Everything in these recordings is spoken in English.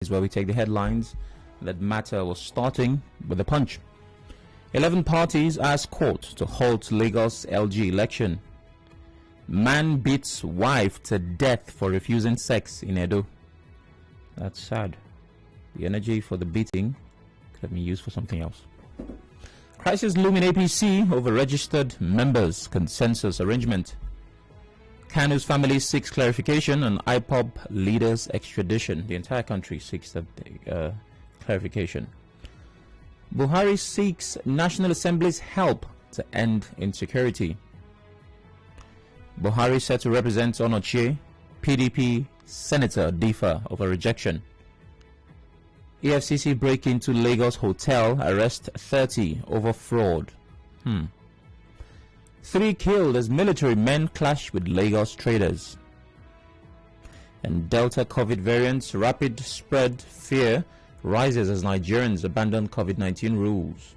is where we take the headlines that matter. Was starting with a punch. 11 parties ask court to halt Lagos LG election. Man beats wife to death for refusing sex in Edo. That's sad. The energy for the beating could have been used for something else. Crisis looming APC over registered members consensus arrangement. Kanu's family seeks clarification on IPOB leaders' extradition. The entire country seeks that clarification. Buhari seeks National Assembly's help to end insecurity. Buhari set to represent Onochie. PDP Senator differ over rejection. EFCC break into Lagos hotel, arrest 30 over fraud. 3 killed as military men clash with Lagos traders. And Delta COVID variants, rapid spread fear rises as Nigerians abandon COVID-19 rules.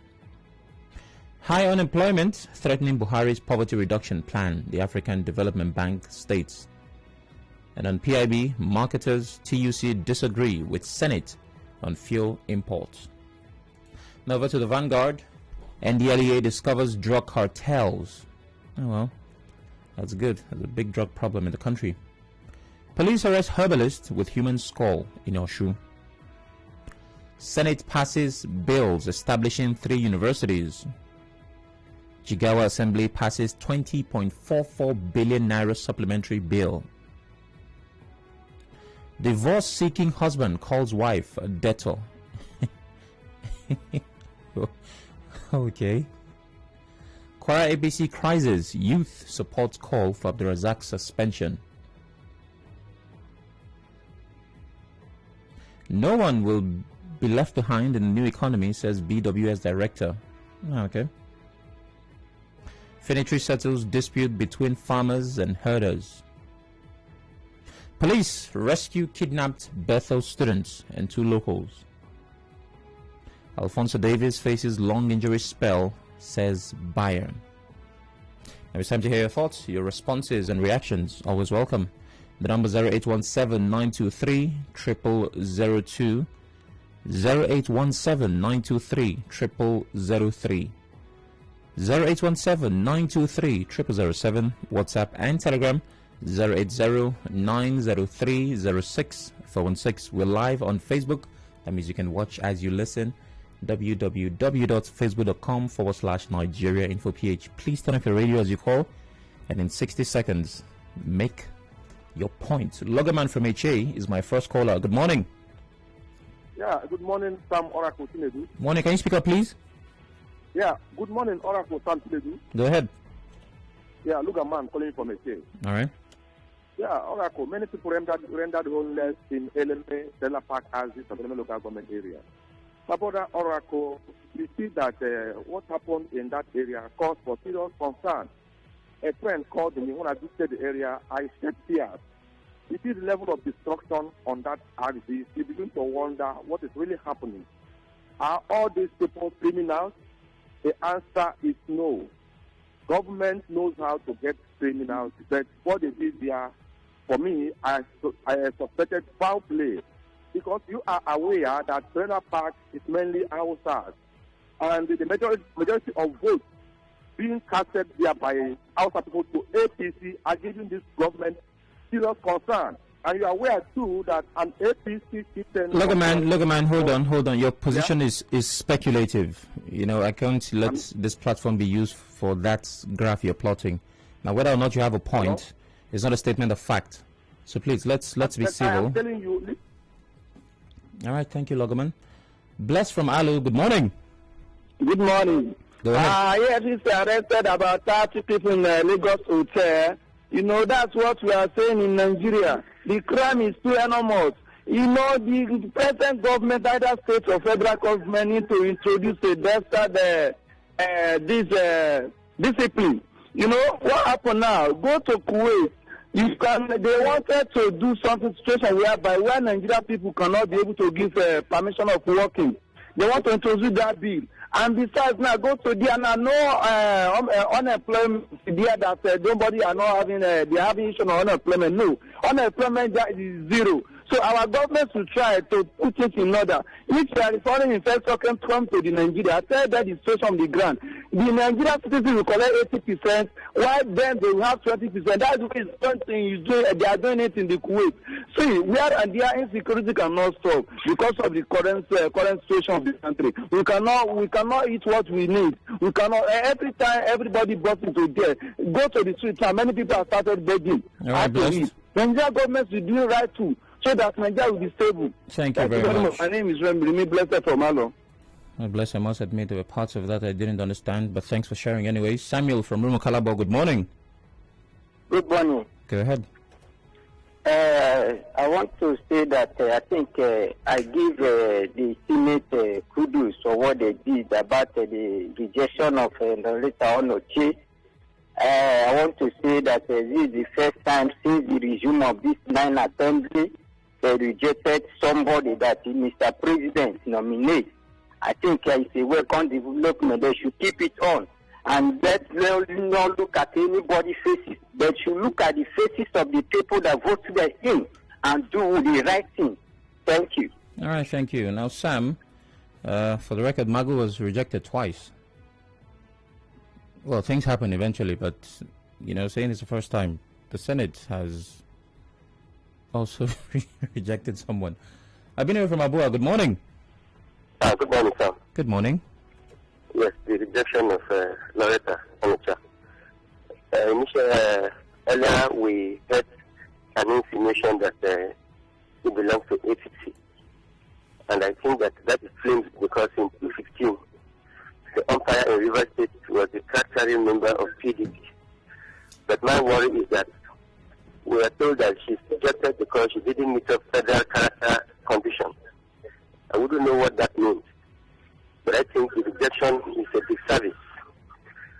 High unemployment threatening Buhari's poverty reduction plan, the African Development Bank states. And on PIB, marketers TUC disagree with Senate on fuel imports. Now over to the Vanguard. NDLEA discovers drug cartels. Oh well, that's good. There's a big drug problem in the country. Police arrest herbalist with human skull in Oshu. Senate passes bills establishing 3 universities. Jigawa Assembly passes 20.44 billion naira supplementary bill. Divorce-seeking husband calls wife a debtor. Okay. Kwara ABC crisis. Youth supports call for Abdurazak's suspension. No one will be left behind in the new economy, says BWS director. Okay. Finitry settles dispute between farmers and herders. Police rescue kidnapped Bethel students and 2 locals. Alfonso Davies faces long injury spell, says Bayern. Now it's time to hear your thoughts, your responses and reactions. Always welcome. The number 0817-923-0002, 0817-923-0003, 0817-923-0007, WhatsApp and Telegram 080-903-06-416. We're live on Facebook. That means you can watch as you listen. www.facebook.com/Nigeria Info PH. Please turn off your radio as you call, and in 60 seconds, make your point. Logoman from HA is my first caller. Good morning. Yeah, good morning, Sam Oracle Tinedu. Morning. Can you speak up, please? Yeah, good morning, Oracle Sam Tinedu. Go ahead. Yeah, Logoman calling from HA. All right. Yeah, Oracle, many people rendered homeless in Eleme, Stella Park, Azis, and Eleme local government area. My brother Oracle, we see that what happened in that area caused for serious concern. A friend called me when I visited the area. I said here, we see the level of destruction on that axis. You begin to wonder what is really happening. Are all these people criminals? The answer is no. Government knows how to get criminals, but what they did there, for me, I suspected foul play. Because you are aware that Stella Park is mainly Hausas, and the majority of votes being casted there by Hausa people to APC are giving this government serious concern. And you are aware too that an APC system. Logoman, hold on. Your position is speculative. You know, I can't let this platform be used for that graph you're plotting. Now, whether or not you have a point is not a statement of fact. So please, let's be civil. I'm telling you. All right, thank you, Logoman. Bless from Alu, good morning. Good morning. Go ahead. Yes, it's arrested about 30 people in Lagos hotel. You know, that's what we are saying in Nigeria. The crime is too enormous. You know, the present government, either state or federal government, need to introduce a better discipline. You know, what happened now? Go to Kuwait. They wanted to do something situation whereby where Nigerian people cannot be able to give permission of working. They want to introduce that bill. And besides, now go to there now, no unemployment there that nobody are not having, they are having issue on unemployment. No, unemployment is 0. So our government should try to put things in order. If you are foreign investor can come to the Nigeria, tell that the situation on the ground. The Nigerian citizens will collect 80%, while then they will have 20%. That's one thing they are doing it in the Kuwait. See, where and their insecurity cannot stop because of the current situation of the country. We cannot eat what we need. We cannot. Every time everybody brought into there, go to the streets. And many people have started begging. All right, the Nigerian government will do right too, so that Nigeria will be stable. Thank you very much. My name is Remy Blessed from Malo. Bless, I must admit there were parts of that I didn't understand, but thanks for sharing anyway. Samuel from Rumo Calabo, good morning. Good morning. Go ahead. I want to say that I think I give the Senate kudos for what they did about the rejection of Loretta Onoche. I want to say that this is the first time since the resume of this 9 assembly they rejected somebody that Mr. President nominates. I think it's a welcome development. They should keep it on. And let's not look at anybody's faces. They should look at the faces of the people that voted them in and do the right thing. Thank you. All right, thank you. Now, Sam, for the record, Magu was rejected twice. Well, things happen eventually, but, saying it's the first time, the Senate has also rejected someone. I've been here from Abua. Good morning. Good morning, sir. Good morning. Yes, the rejection of Loretta Onoche. Earlier we heard an insinuation that he belongs to APC. And I think that is flamed because in 2015, the umpire in River State was a card-carrying member of PDP. But my worry is that we are told that she's rejected because she didn't meet up federal character conditions. I wouldn't know what that means. But I think the rejection is a disservice.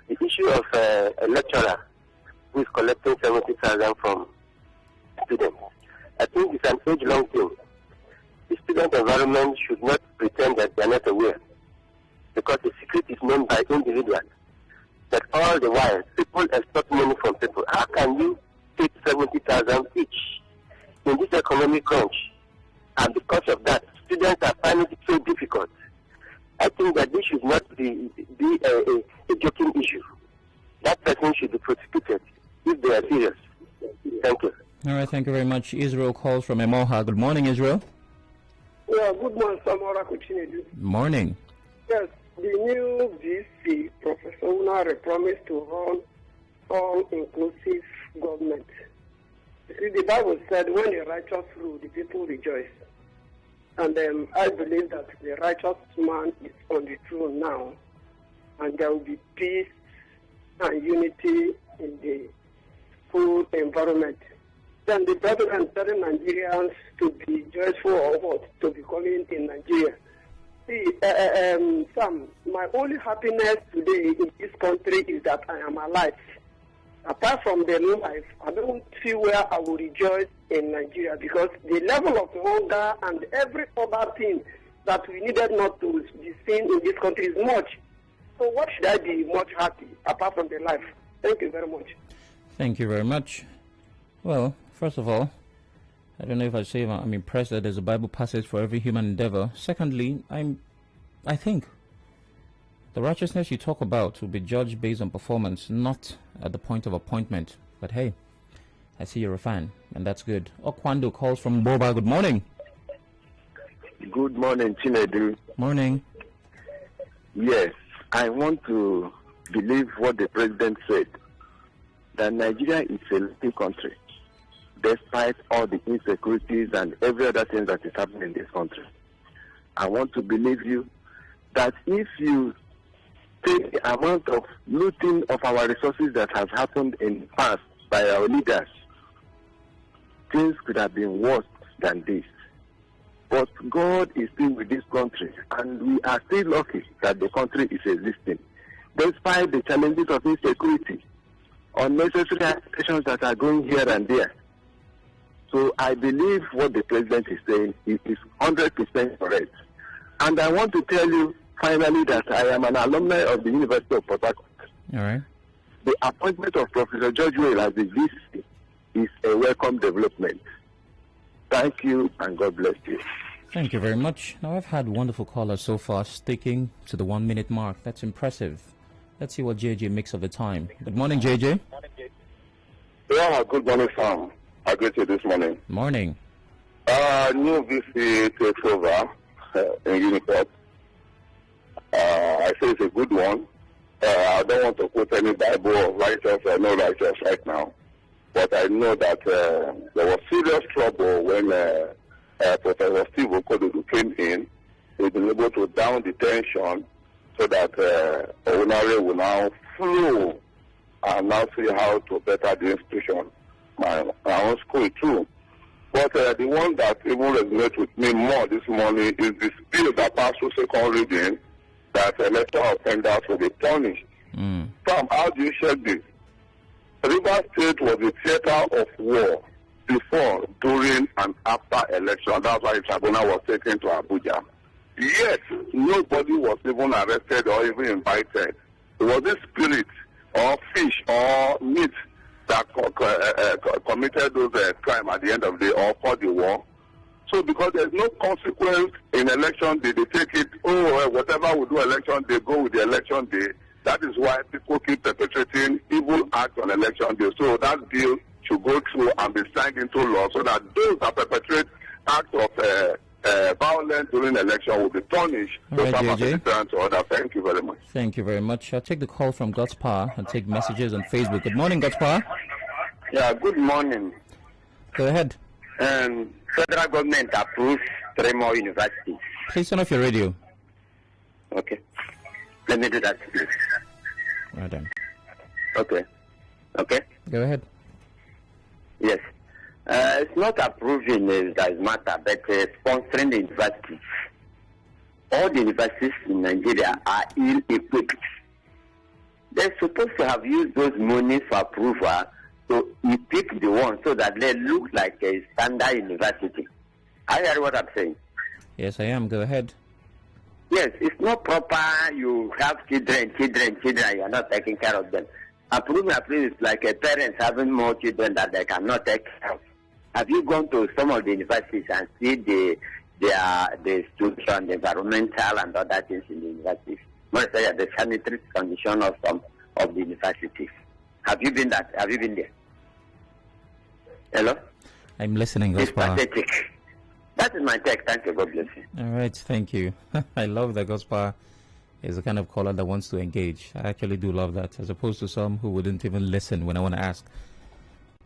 The issue of a lecturer who is collecting 70,000 from students, I think it's an age-long thing. The student environment should not pretend that they are not aware, because the secret is known by individuals. That all the while, people expect money from people. How can you take 70,000 each in this economic crunch? And because of that, students are finding it so difficult. I think that this should not be a joking issue. That person should be prosecuted if they are serious. Thank you. All right, thank you very much. Israel calls from Emoha. Good morning, Israel. Yeah, good morning, Samora Kuchinedu. Morning. Yes, the new VC, Professor Unare, promised to run all-inclusive government. You see, the Bible said, when the righteous rule, the people rejoice. And I believe that the righteous man is on the throne now, and there will be peace and unity in the full environment. Then the president telling Nigerians to be joyful or what, to be calling in Nigeria. See, Sam, my only happiness today in this country is that I am alive. Apart from the life, I don't see where I will rejoice in Nigeria, because the level of hunger and every other thing that we needed not to be seen in this country is much. So what should I be much happy apart from the life? Thank you very much. Thank you very much. Well, first of all, I don't know if I say I'm impressed that there's a Bible passage for every human endeavor. Secondly, I think the righteousness you talk about will be judged based on performance, not at the point of appointment. But hey, I see you're a fan, and that's good. Okwando calls from Boba. Good morning. Good morning, Chinedu. Morning. Yes, I want to believe what the president said, that Nigeria is a little country, despite all the insecurities and every other thing that is happening in this country. I want to believe you that if you take the amount of looting of our resources that has happened in the past by our leaders, things could have been worse than this. But God is still with this country, and we are still lucky that the country is existing, despite the challenges of insecurity, unnecessary actions that are going here and there. So I believe what the president is saying is 100% correct. And I want to tell you finally that I am an alumni of the University of Port Harcourt. All right. The appointment of Professor George Weah as the VC is a welcome development. Thank you, and God bless you. Thank you very much. Now, I've had wonderful callers so far, sticking to the 1 minute mark. That's impressive. Let's see what JJ makes of the time. Good morning, JJ. Yeah, good morning, Sam. I greet you this morning. Morning. New VC takes over in Uniport. I say it's a good one. I don't want to quote any Bible of righteous or no righteous right now. But I know that there was serious trouble when Professor Steve Okododo came in. He's been able to down the tension so that Onare will now flow and now see how to better the institution. My own school too. But the one that even resonates with me more this morning is this bill that passed through second reading that electoral offenders will be punished. Tom, how do you check this? Rivers State was a theater of war before, during, and after election. That's why the tribunal was taken to Abuja. Yet, nobody was even arrested or even invited. It was this spirit or fish or meat that committed those crime at the end of the day or fought the war. So because there's no consequence in election day, they take it, whatever we do election day, go with the election day. That is why people keep perpetrating evil acts on election day. So that bill should go through and be signed into law so that those that perpetrate acts of violence during election will be punished. Right, JJ. Thank you very much. Thank you very much. I'll take the call from God's Power and take messages on Facebook. Good morning, God's Power. Yeah, good morning. Go ahead. Federal government approves 3 more universities. Please turn off your radio. Okay. Let me do that, please. Right then. Okay. Okay. Go ahead. Yes. It's not approving that matter, but sponsoring the universities. All the universities in Nigeria are ill-equipped. They're supposed to have used those monies for approval to equip the one so that they look like a standard university. Are you hearing what I'm saying? Yes, I am. Go ahead. Yes, it's not proper. You have children, you are not taking care of them. Approving is like a parent having more children that they cannot take care of. Have you gone to some of the universities and see the institution, the environmental and other things in the universities? Most say the sanitary condition of some of the universities. Have you been that? Have you been there? Hello? I'm listening, It's Gospel. pathetic. That is my take. Thank you. God bless you. All right, thank you. I love that Gospel is the kind of caller that wants to engage. I actually do love that, as opposed to some who wouldn't even listen when I want to ask.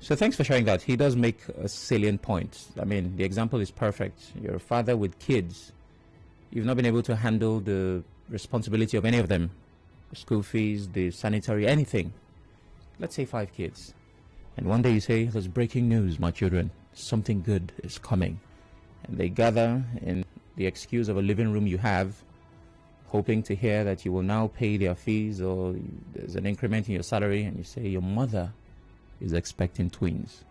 So thanks for sharing that. He does make a salient point. I mean, the example is perfect. You're a father with kids. You've not been able to handle the responsibility of any of them. The school fees, the sanitary, anything. Let's say 5 kids. And one day you say, there's breaking news, my children. Something good is coming. And they gather in the excuse of a living room you have, hoping to hear that you will now pay their fees or there's an increment in your salary, and you say your mother is expecting twins.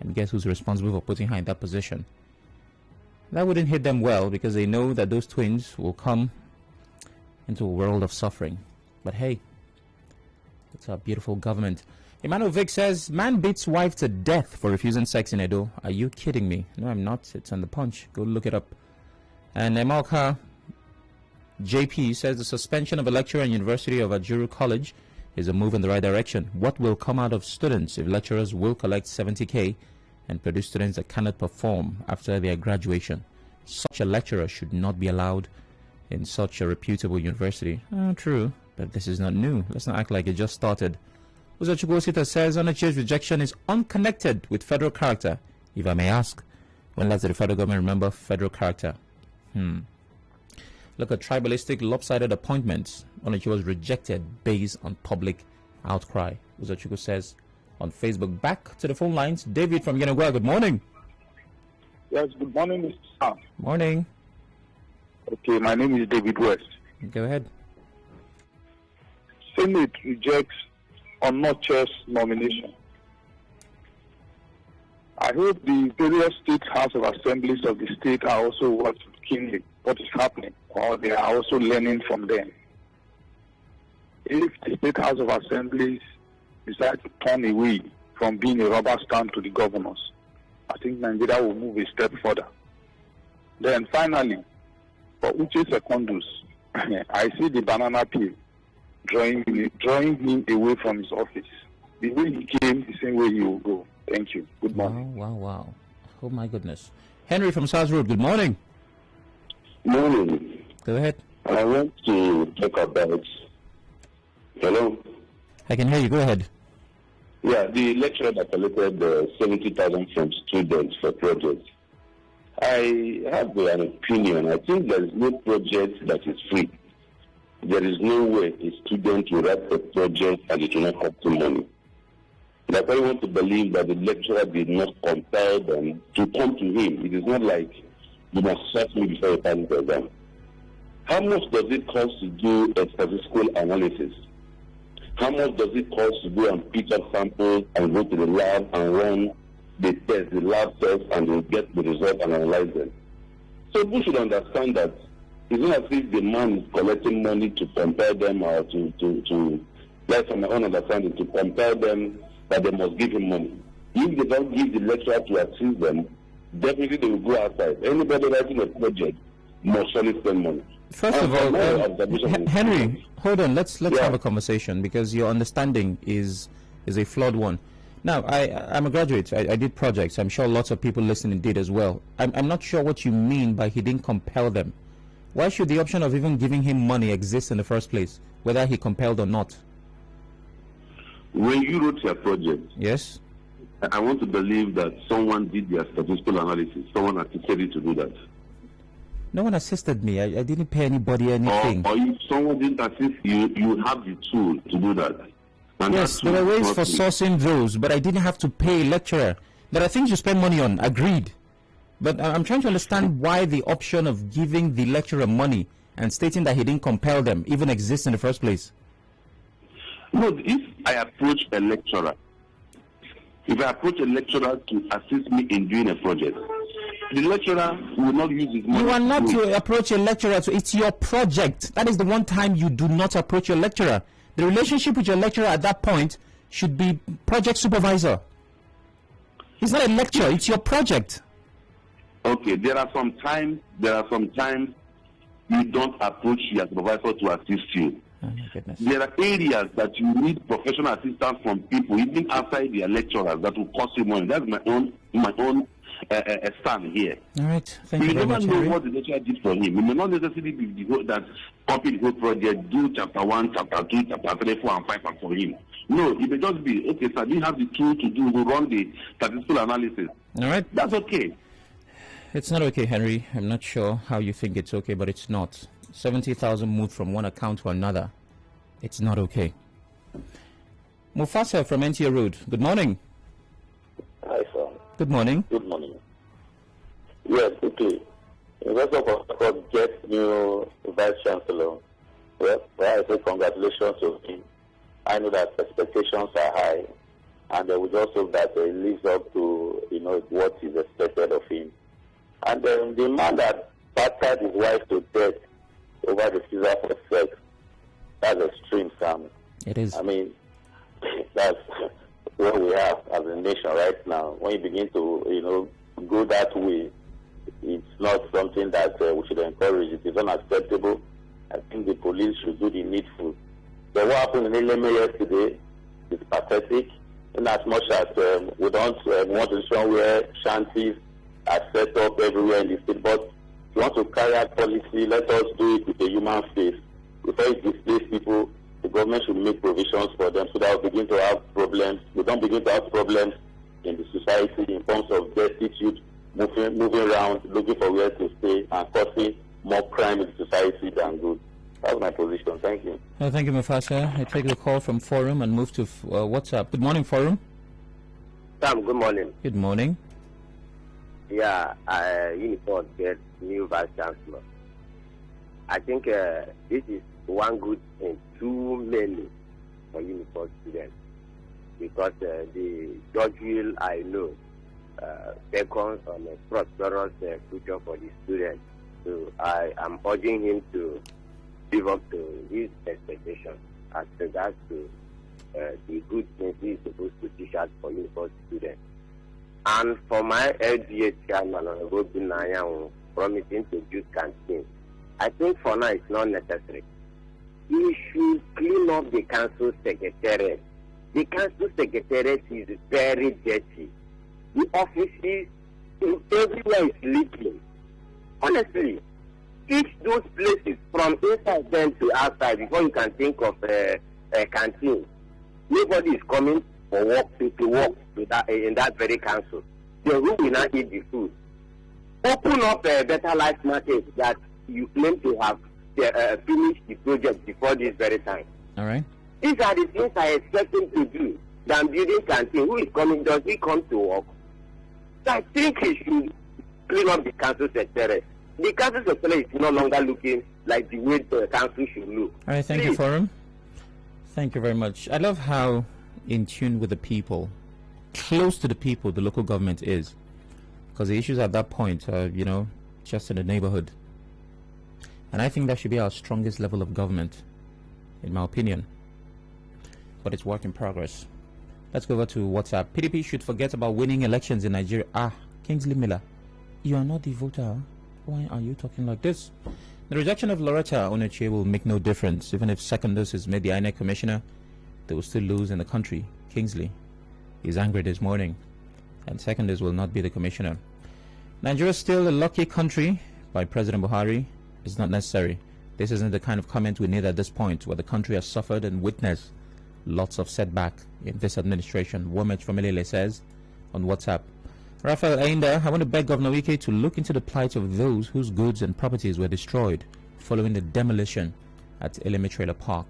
And guess who's responsible for putting her in that position? That wouldn't hit them well because they know that those twins will come into a world of suffering. But hey, it's our beautiful government. Emmanuel Vic says, man beats wife to death for refusing sex in Edo. Are you kidding me? No, I'm not. It's on the Punch. Go look it up. And Emalka JP says the suspension of a lecturer in University of Ajuru College is a move in the right direction. What will come out of students if lecturers will collect 70K and produce students that cannot perform after their graduation? Such a lecturer should not be allowed in such a reputable university. True, but this is not new. Let's not act like it just started. Uzochukwosita says Onoche's rejection is unconnected with federal character. If I may ask, when last did the federal government remember federal character? Look at tribalistic, lopsided appointments. Onoche was rejected based on public outcry. Uzochukwu says on Facebook. Back to the phone lines. David from Yenagoa, good morning. Yes, good morning, Mr. Sam. Morning. Okay, my name is David West. Go ahead. Senate rejects Onoche's nomination. I hope the various state House of Assemblies of the state are also watching what is happening, or they are also learning from them. If the state House of Assemblies decide to turn away from being a rubber stamp to the governors I think Nigeria will move a step further. Then finally, for Uche Secondus, I see the banana peel drawing him away from his office. The way he came, the same way he will go. Thank you. Good morning. Wow. Oh my goodness. Henry from South Road, good morning. Morning. Go ahead. I want to talk about... Hello? I can hear you. Go ahead. Yeah, the lecturer that collected 70,000 from students for projects. I have an opinion. I think there is no project that is free. There is no way a student will write a project and it will not cost him money. And I really want to believe that the lecturer did not compel them to come to him. It is not like you must search me before you pass the exam. How much does it cost to do a statistical analysis? How much does it cost to go and pick up samples and go to the lab and run the test, the lab test, and then get the result and analyze them? So we should understand that it's not as if the man is collecting money to compel them or to that's from my own understanding, to compel them that they must give him money. If they don't give the lecturer to assist them, definitely they will go outside. Anybody writing a project must surely spend money. First of all, Henry, hold on. Let's have a conversation, because your understanding is a flawed one. Now, I'm a graduate. I did projects. I'm sure lots of people listening did as well. I'm not sure what you mean by he didn't compel them. Why should the option of even giving him money exist in the first place, whether he compelled or not? When you wrote your project, yes, I want to believe that someone did their statistical analysis. Someone assisted you to do that. No one assisted me. I didn't pay anybody anything. Or if someone didn't assist you, you have the tool to do that. And yes, there are ways for sourcing those, but I didn't have to pay a lecturer. There are things you spend money on, agreed. But I'm trying to understand why the option of giving the lecturer money and stating that he didn't compel them even exists in the first place. No, if I approach a lecturer to assist me in doing a project, the lecturer will not use his money. You are not to approach a lecturer. So it's your project. That is the one time you do not approach your lecturer. The relationship with your lecturer at that point should be project supervisor. It's not a lecture. It's your project. Okay, there are some times you don't approach your supervisor to assist you. Oh my goodness. There are areas that you need professional assistance from people, even outside their lecturers, that will cost you money. That's my own stand here. All right, thank you very much. You never know what the lecturer did for him. It may not necessarily be that copy the whole project, do chapter 1, chapter 2, chapter 3, 4, and 5 and for him. No, it may just be, okay, sir, we have the tool to run the statistical analysis. All right. That's okay. It's not okay, Henry. I'm not sure how you think it's okay, but it's not. 70,000 moved from one account to another. It's not okay. Mufasa from NTA Road. Good morning. Hi, sir. Good morning. Good morning. Yes, quickly. University of Port gets new Vice Chancellor. Well, I say congratulations to him. I know that expectations are high, and we just hope that he lives up to what is expected of him. And the man that battered his wife to death over the Caesar for sex, that's extreme, Sam. It is. I mean, that's what we have as a nation right now. When you begin to, go that way, it's not something that we should encourage. It is unacceptable. I think the police should do the needful. But what happened in Eleme yesterday is pathetic. In as much as we don't want to show where shanties are set up everywhere in the state, but if you want to carry out policy, let us do it with a human face. Before it displace people, the government should make provisions for them so that we begin to have problems. We don't begin to have problems in the society in terms of destitute, moving around, looking for where to stay, and causing more crime in the society than good. That's my position. Thank you. Thank you, Mufasa. I take the call from Forum and move to WhatsApp. Good morning, Forum. Sam, good morning. Good morning. Yeah, Uniport gets new Vice Chancellor. I think this is one good thing, too many for Uniport students, because the George Will, I know, beckons on a prosperous future for the students. So I am urging him to live up to his expectations as regards to the good things he is supposed to teach us for Uniport students. And for my LGA chairman, Robin Nayan, promising to build canteen, I think for now it's not necessary. He should clean up the council secretariat. The council secretariat is very dirty. The offices everywhere is leaking. Honestly, each those places from inside them to outside before you can think of a canteen. Nobody is coming for work to work in that very council. The who will not eat the food. Open up a Better Life Market that you claim to have finished the project before this very time. All right. These are the things I expect him to do than building canteen. Who is coming? Does he come to work? So I think he should clean up the council secretariat. The council secretariat is no longer looking like the way the council should look. All right, thank you, Forum. Thank you very much. I love how in tune with the people, close to the people, the local government is. Because the issues at that point are, just in the neighborhood. And I think that should be our strongest level of government, in my opinion. But it's work in progress. Let's go over to WhatsApp. PDP should forget about winning elections in Nigeria. Kingsley Miller, you are not the voter. Why are you talking like this? The rejection of Loretta Onochie will make no difference. Even if Secondus is made the INEC commissioner, they will still lose in the country. Kingsley is angry this morning, and Secondus will not be the commissioner. Nigeria is still a lucky country by President Buhari. It's not necessary. This isn't the kind of comment we need at this point, where the country has suffered and witnessed lots of setback in this administration. Womech from Ilele says on WhatsApp. Raphael Ainda, I want to beg Governor Wike to look into the plight of those whose goods and properties were destroyed following the demolition at Eleme Trailer Park.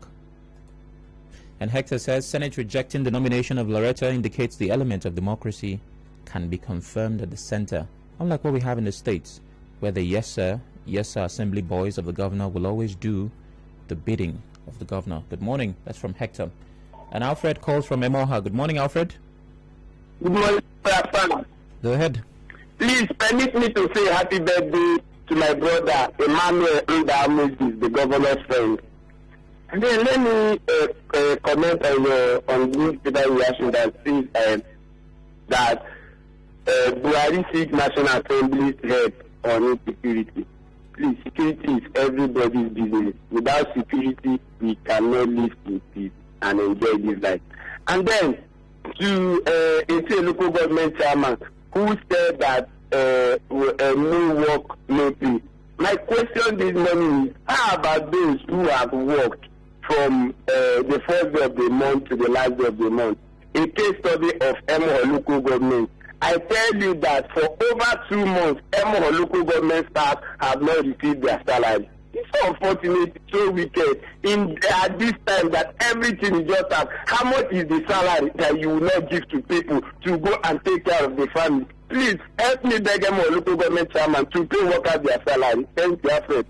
And Hector says, Senate rejecting the nomination of Loretta indicates the element of democracy can be confirmed at the center, unlike what we have in the States, where the yes sir assembly boys of the governor will always do the bidding of the governor. Good morning. That's from Hector. And Alfred calls from Emoha. Good morning, Alfred. Good morning, Pastor. Go ahead. Please permit me to say happy birthday to my brother Emmanuel Nda Moses, the governor's friend. And then let me comment on this paper reaction that says that Buhari seeks National Assembly's help on insecurity. Please, security is everybody's business. Without security, we cannot live in peace and enjoy this life. And then to a local government chairman who said that no work, no pay. My question this morning is, how about those who have worked from the first day of the month to the last day of the month? A case study of Emoha local government. I tell you that for over 2 months, Emoha local government staff have not received their salary. It's so unfortunate, so wicked. At this time that everything is just up. How much is the salary that you will not give to people to go and take care of the family? Please help me beg Emoha local government chairman to pay workers their salary. Thank you, Alfred.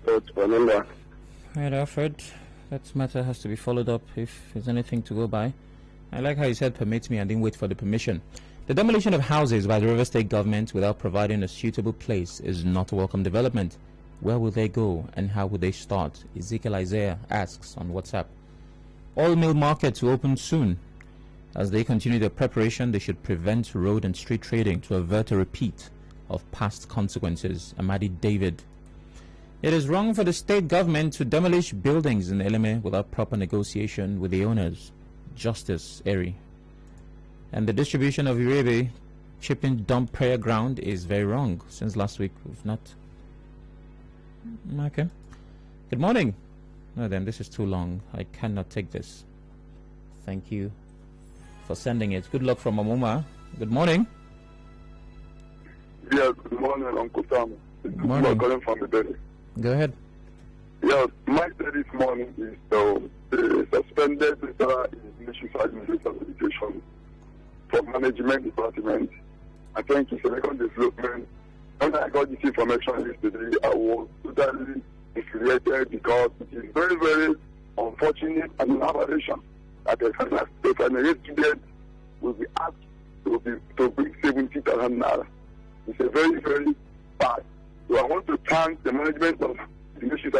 Right, Alfred. That matter has to be followed up if there's anything to go by. I like how you said permit me and didn't wait for the permission. The demolition of houses by the River State government without providing a suitable place is not a welcome development. Where will they go and how will they start? Ezekiel Isaiah asks on WhatsApp. All mill markets will open soon. As they continue their preparation, they should prevent road and street trading to avert a repeat of past consequences. Amadi David. It is wrong for the state government to demolish buildings in Eleme without proper negotiation with the owners. Justice Eri. And the distribution of Irebe chipping dump prayer ground is very wrong. Since last week we've not. Okay. Good morning. No, then this is too long. I cannot take this. Thank you for sending it. Good luck from Amuma. Good morning. Yeah, good morning, Uncle Tom. Good morning. I'm calling from the belly. Go ahead. Yeah, my day this morning is the suspended letter in Ministry of Education for Management Department. I think it's a second development. When I got this information yesterday, I was totally infuriated because it is very, very unfortunate and an aberration that a final student will be asked to bring 70,000 naira. It's a very, very bad. So I want to thank the management of the Ministry of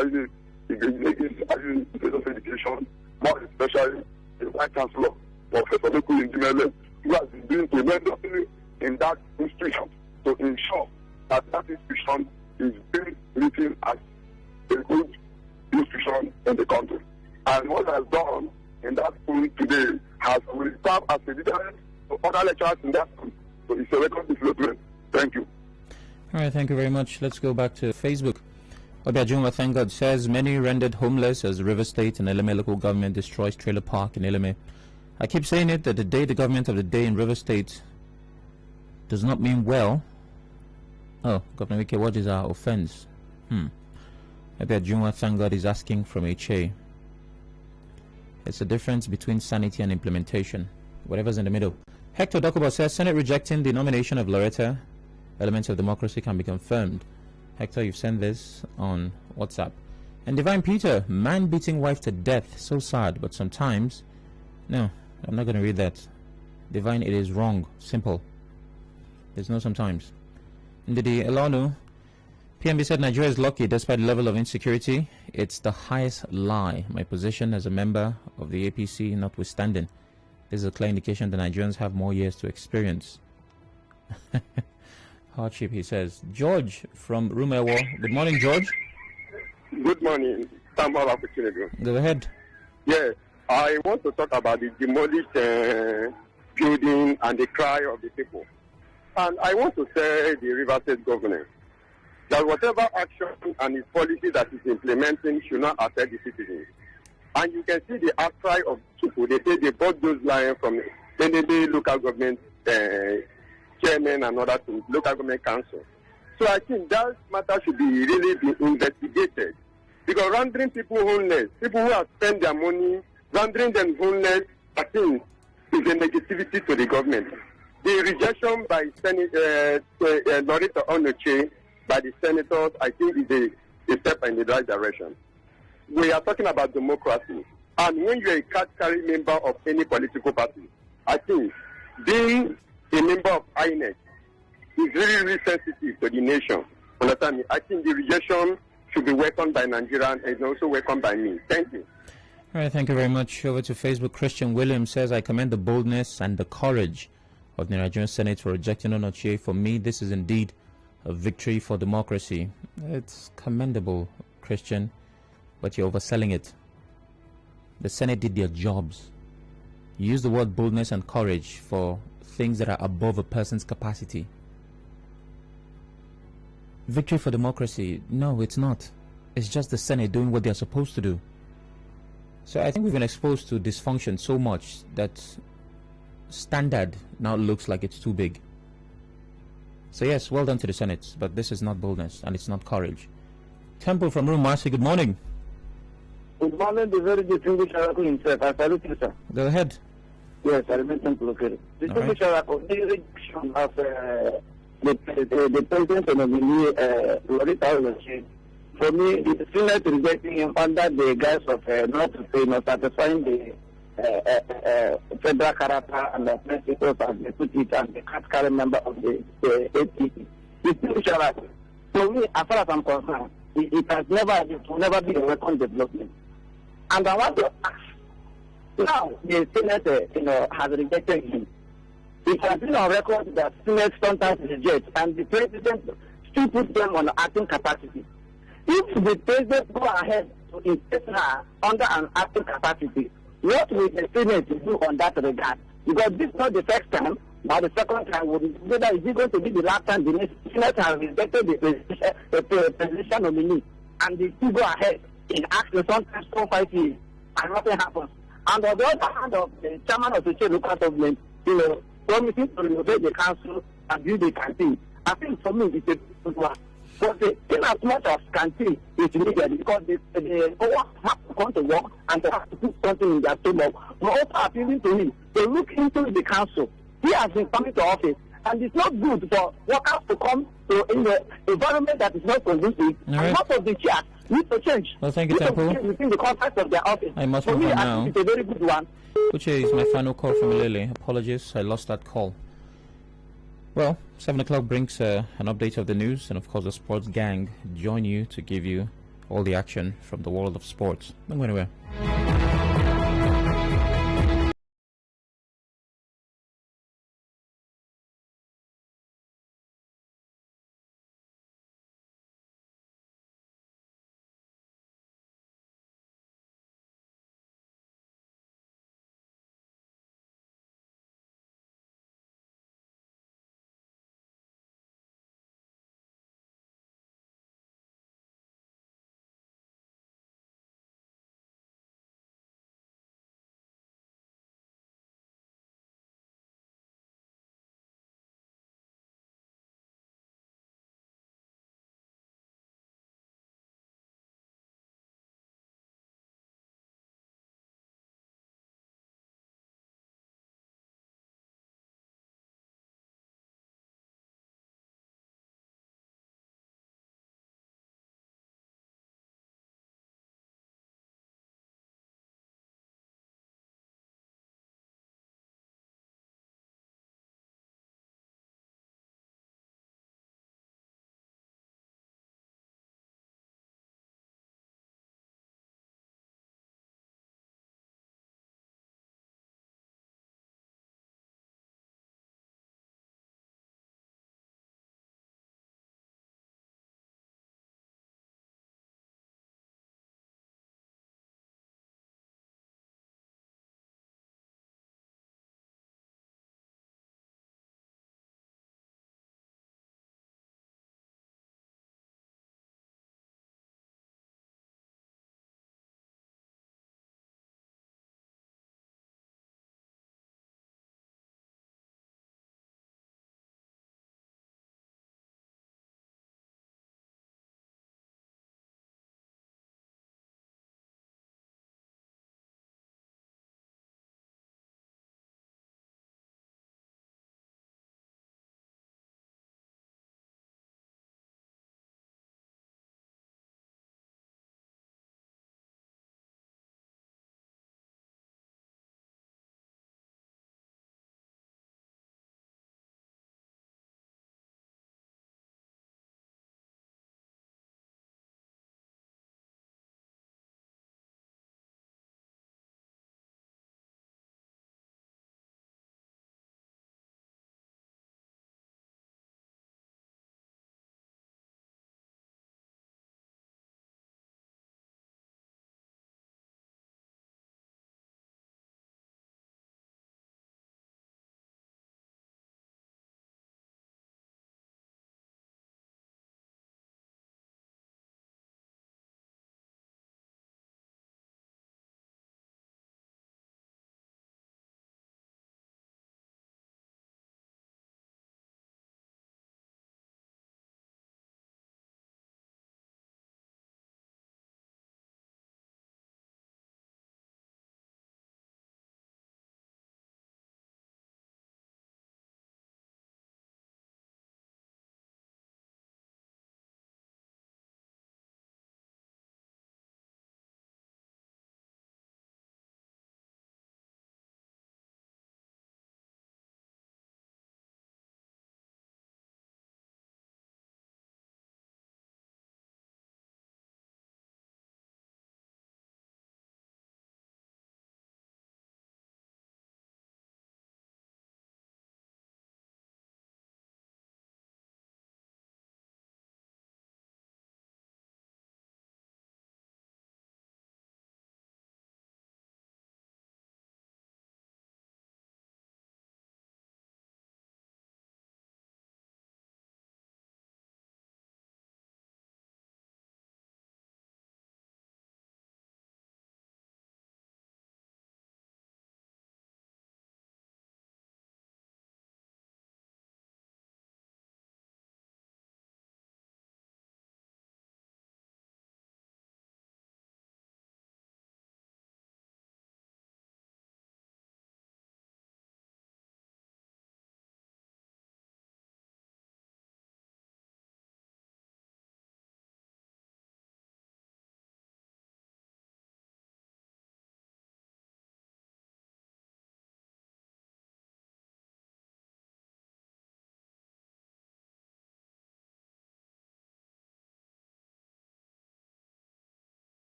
Education, more especially the Vice Chancellor, Professor Luku Indimele, who has been doing tremendously in that institution. in the country. And what has done in that school today will serve as a deterrent to other lecturers in that school. So it's a record development. Thank you. All right, thank you very much. Let's go back to Facebook. Obiajunwa, thank God, says many rendered homeless as River State and Eleme local government destroys trailer park in Eleme. I keep saying it that the day the government of the day in River State does not mean well. Oh, Governor Wike, what is our offense? Obiajunwa, thank God, is asking from HA. It's the difference between sanity and implementation. Whatever's in the middle. Hector Dokubo says Senate rejecting the nomination of Loretta. Elements of democracy can be confirmed. Hector, you've sent this on WhatsApp. And Divine Peter, man beating wife to death. So sad, but sometimes... No, I'm not going to read that. Divine, it is wrong. Simple. There's no sometimes. Ndidi Elonu, PMB said Nigeria is lucky despite the level of insecurity. It's the highest lie. My position as a member of the APC notwithstanding. This is a clear indication that Nigerians have more years to experience. Hardship, he says. George from Rumewo. Good morning, George. Good morning. Samuel opportunity. Go ahead. Yeah, I want to talk about the demolished building and the cry of the people. And I want to say the River State government that whatever action and its policy that is implementing should not affect the citizens. And you can see the outcry of people. They say they bought those lions from the local government chairman and other things, local government council. So I think that matter should really be investigated. Because rendering people homeless, people who have spent their money, rendering them homeless, I think is a negativity to the government. The rejection by Loretta Onoche by the senators, I think is a step in the right direction. We are talking about democracy. And when you're a card-carrying member of any political party, I think being a member of INEC is really, really sensitive to the nation. Understand me? I think the rejection should be welcomed by Nigerians and also welcomed by me. Thank you. All right, thank you very much. Over to Facebook. Christian Williams says, I commend the boldness and the courage of the Nigerian Senate for rejecting Onochie. For me, this is indeed a victory for democracy. It's commendable, Christian, but you're overselling it. The Senate did their jobs. You use the word boldness and courage for things that are above a person's capacity. Victory for democracy? No, it's not. It's just the Senate doing what they're supposed to do. So I think we've been exposed to dysfunction so much that standard now looks like it's too big. So yes, well done to the Senate, but this is not boldness and it's not courage. Temple from Rumasi, good morning. Good morning, the very distinguished Araku himself. I salute you, sir. Go ahead. Yes, I remain Temple located. Distinguished Araku, the rejection of the president of the Loretta Onoche, for me, the Senate rejecting him under the guise of not satisfying the federal character and the principles as they put it, and the current member of the APC. Distinguished Araku, for me, as far as I'm concerned, it will never be a welcome development. And I want to ask, now the Senate, has rejected him. It has been on record that Senate sometimes reject, and the president still puts them on acting capacity. If the president go ahead to insist her under an acting capacity, what will the Senate do on that regard? Because this is not the first time, but the second time, whether is it going to be the last time the Senate has rejected the presidential nominee, and they still go ahead in action sometimes 4-5 years, and nothing happens. And on the other hand, of the chairman of the state local government, promising to renovate the council and build a canteen. I think for me it's a good one. But in as much as canteen is needed, because they have to come to work and they have to put something in their stomach. But also appealing to me to look into the council. He has been coming to office, and it's not good for workers to come to in the environment that is not conducive. Right. And most of the chairs need to change. Well, thank you, Temple. Within the context of their office. I must for move me, on I now. think it's a very good one. Which is my final call from Lily. Apologies, I lost that call. Well, 7 o'clock brings an update of the news, and of course the sports gang join you to give you all the action from the world of sports. Don't go anywhere.